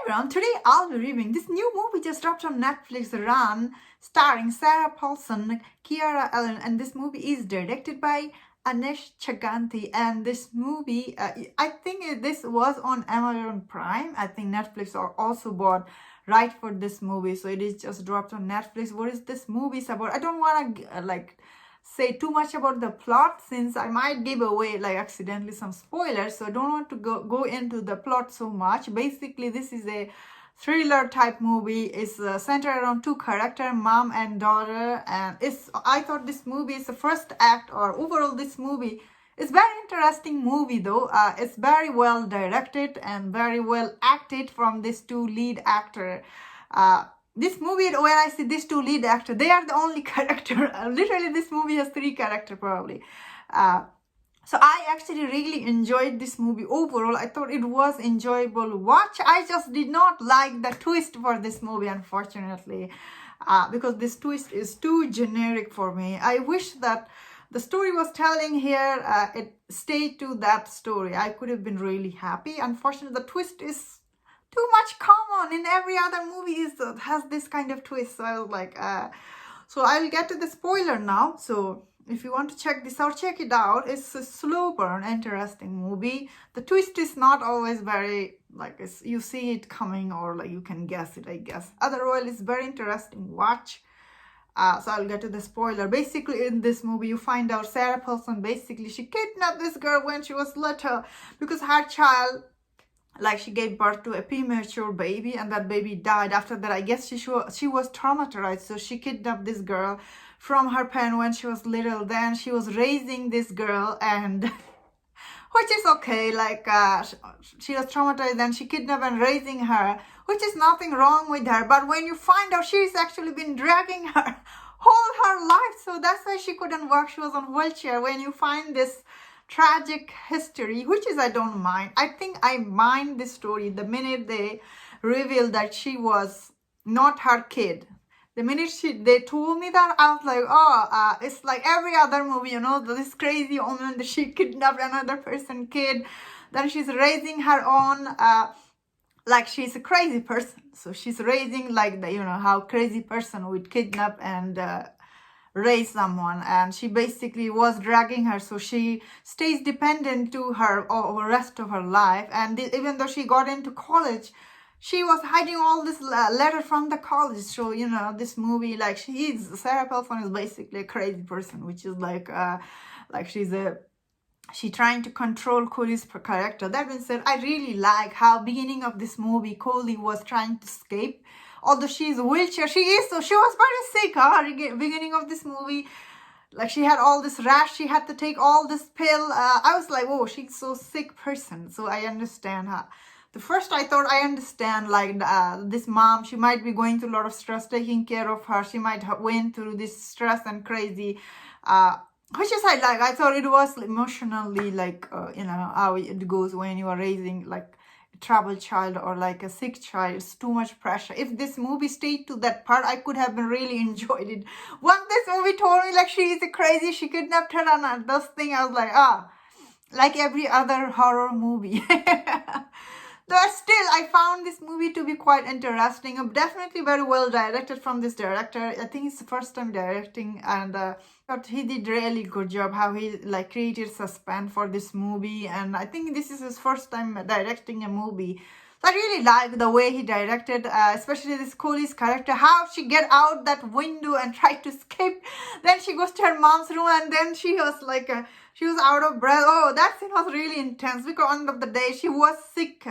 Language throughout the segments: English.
everyone, today I'll be reviewing this new movie just dropped on Netflix, Run, starring Sarah Paulson, Kiara Ellen, and this movie is directed by Anish Chaganti. And this movie, I think this was on Amazon Prime. I think Netflix also bought right for this movie, so it is just dropped on Netflix. What is this movie about? I don't want to say too much about the plot, since I might give away accidentally some spoilers, so I don't want to go into the plot so much. Basically, this is a thriller type movie. It's centered around two characters, mom and daughter, and I thought this movie is the first act, or overall this movie is very interesting movie though. It's very well directed and very well acted from these two lead actor. This movie, when I see these two lead actors, they are the only character. Literally, this movie has three characters probably. So I actually really enjoyed this movie overall. I thought it was enjoyable watch. I just did not like the twist for this movie, unfortunately, because this twist is too generic for me. I wish that the story was telling here, it stayed to that story. I could have been really happy. Unfortunately, the twist is too much common in every other movie has this kind of twist. So I was like, so I'll get to the spoiler now. So if you want to check this out, check it out. It's a slow burn, interesting movie. The twist is not always very you see it coming, or you can guess it, I guess. Otherwise, it's very interesting watch. So I'll get to the spoiler. Basically, in this movie, you find out Sarah Paulson, basically, she kidnapped this girl when she was little because her child, she gave birth to a premature baby, and that baby died. After that, I guess she was traumatized, so she kidnapped this girl from her parent when she was little. Then she was raising this girl, and which is okay, she was traumatized, then she kidnapped and raising her, which is nothing wrong with her. But when you find out she's actually been dragging her whole her life, so that's why she couldn't work. She was on wheelchair. When you find this tragic history, which is, I don't mind. I think I mind this story the minute they revealed that she was not her kid. The minute they told me that, I was like, oh, it's like every other movie, this crazy woman that she kidnapped another person's kid, then she's raising her own, she's a crazy person. So she's raising how crazy person would kidnap and raise someone, and she basically was dragging her, so she stays dependent to her over the rest of her life. And even though she got into college, she was hiding all this letter from the college. So this movie, Sarah Paulson is basically a crazy person, which is she trying to control Cole's character. That being said, I really like how beginning of this movie, Cole was trying to escape. Although she is a wheelchair, she was very sick, beginning of this movie. She had all this rash, she had to take all this pill. I was like, oh, she's so sick person. So I understand her. The first I thought I understand, this mom, she might be going through a lot of stress taking care of her. She might have went through this stress and crazy, which is I thought it was emotionally, how it goes when you are raising troubled child or a sick child. It's too much pressure. If this movie stayed to that part, I could have been really enjoyed it. Once this movie told me she is crazy, she kidnapped her and those thing, I was like every other horror movie. But still, I found this movie to be quite interesting. Definitely very well directed from this director. I think it's the first time directing, and but he did really good job how he created suspense for this movie. And I think this is his first time directing a movie. So I really like the way he directed, especially this Cole's character, how she get out that window and try to escape. Then she goes to her mom's room, and then she was she was out of breath. Oh, that scene was really intense, because end of the day she was sick.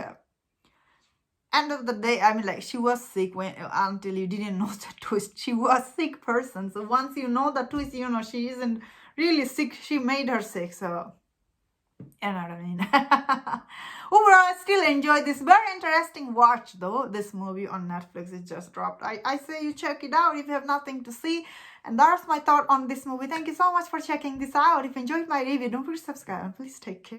End of the day, she was sick until you didn't know the twist. She was a sick person. So once you know the twist, she isn't really sick. She made her sick. So, you know what I mean? Overall, I still enjoy this. Very interesting watch, though. This movie on Netflix, it just dropped. I say you check it out if you have nothing to see. And that's my thought on this movie. Thank you so much for checking this out. If you enjoyed my review, don't forget to subscribe and please take care.